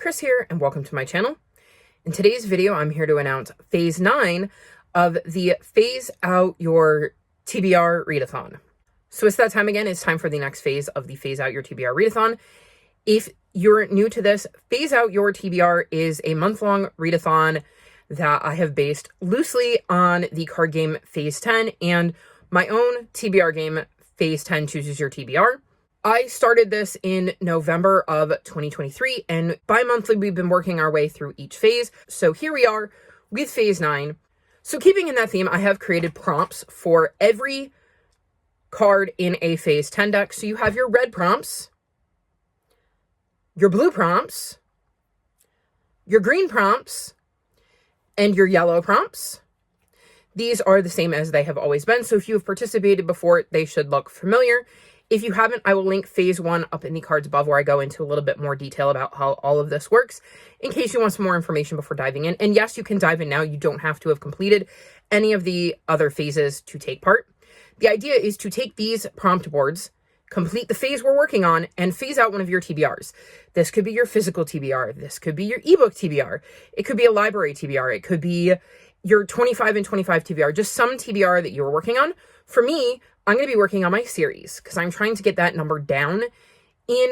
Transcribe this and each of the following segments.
Chris here, and welcome to my channel. In today's video, I'm here to announce Phase 9 of the Phase Out Your TBR Readathon. So it's that time again. It's time for the next phase of the Phase Out Your TBR Readathon. If you're new to this, Phase Out Your TBR is a month-long readathon that I have based loosely on the card game Phase 10 and my own TBR game, Phase 10 Chooses Your TBR. I started this in November of 2023, and bi-monthly we've been working our way through each phase. So here we are with Phase 9. So keeping in that theme, I have created prompts for every card in a Phase 10 deck. So you have your red prompts, your blue prompts, your green prompts, and your yellow prompts. These are the same as they have always been. So if you have participated before, they should look familiar. If you haven't, I will link Phase 1 up in the cards above, where I go into a little bit more detail about how all of this works, in case you want some more information before diving in. And yes, you can dive in now. You don't have to have completed any of the other phases to take part. The idea is to take these prompt boards, complete the phase we're working on, and phase out one of your TBRs. This could be your physical TBR. This could be your ebook TBR. It could be a library TBR. It could be your 25 and 25 TBR, just some TBR that you're working on. For me, I'm going to be working on my series because I'm trying to get that number down in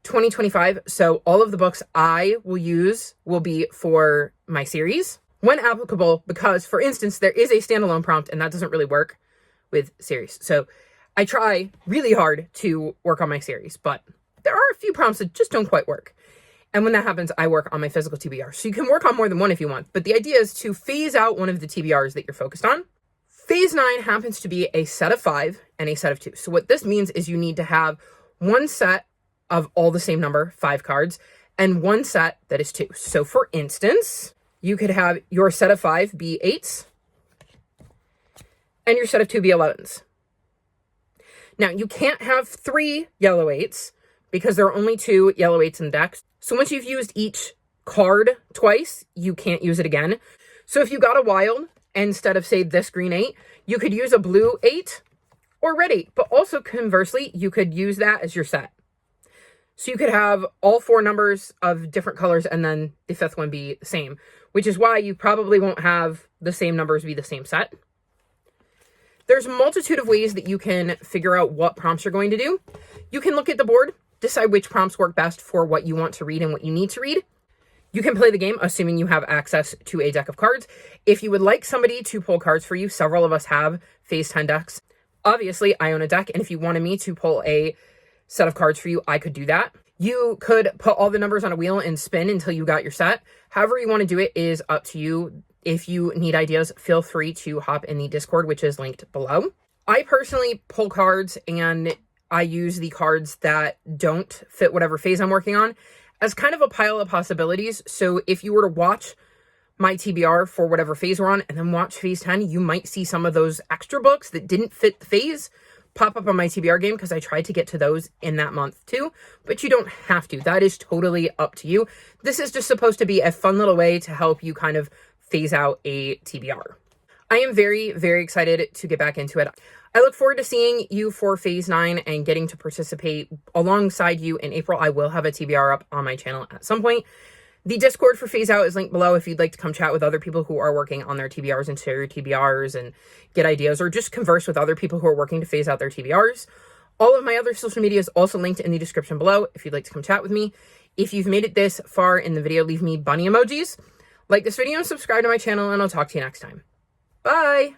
2025. So all of the books I will use will be for my series when applicable, because for instance, there is a standalone prompt and that doesn't really work with series. So I try really hard to work on my series, but there are a few prompts that just don't quite work. And when that happens, I work on my physical TBR. So you can work on more than one if you want, but the idea is to phase out one of the TBRs that you're focused on. Phase 9 happens to be a set of 5 and a set of 2. So what this means is you need to have one set of all the same number, 5 cards, and one set that is 2. So for instance, you could have your set of 5 be 8s and your set of 2 be 11s. Now, you can't have 3 yellow 8s because there are only 2 yellow 8s in the deck. So once you've used each card twice, you can't use it again. So if you got a wild, instead of, say, this green 8, you could use a blue 8 or red 8. But also, conversely, you could use that as your set. So you could have all 4 numbers of different colors and then the 5th one be the same, which is why you probably won't have the same numbers be the same set. There's a multitude of ways that you can figure out what prompts you're going to do. You can look at the board, decide which prompts work best for what you want to read and what you need to read. You can play the game, assuming you have access to a deck of cards. If you would like somebody to pull cards for you, several of us have Phase 10 decks. Obviously, I own a deck, and if you wanted me to pull a set of cards for you, I could do that. You could put all the numbers on a wheel and spin until you got your set. However you want to do it is up to you. If you need ideas, feel free to hop in the Discord, which is linked below. I personally pull cards, and I use the cards that don't fit whatever phase I'm working on as kind of a pile of possibilities. So if you were to watch my TBR for whatever phase we're on and then watch Phase 10, you might see some of those extra books that didn't fit the phase pop up on my TBR game, because I tried to get to those in that month too, but you don't have to. That is totally up to you. This is just supposed to be a fun little way to help you kind of phase out a TBR. I am very, very excited to get back into it. I look forward to seeing you for Phase 9 and getting to participate alongside you in April. I will have a TBR up on my channel at some point. The Discord for Phase Out is linked below if you'd like to come chat with other people who are working on their TBRs and share your TBRs and get ideas, or just converse with other people who are working to phase out their TBRs. All of my other social media is also linked in the description below if you'd like to come chat with me. If you've made it this far in the video, leave me bunny emojis. Like this video and subscribe to my channel, and I'll talk to you next time. Bye!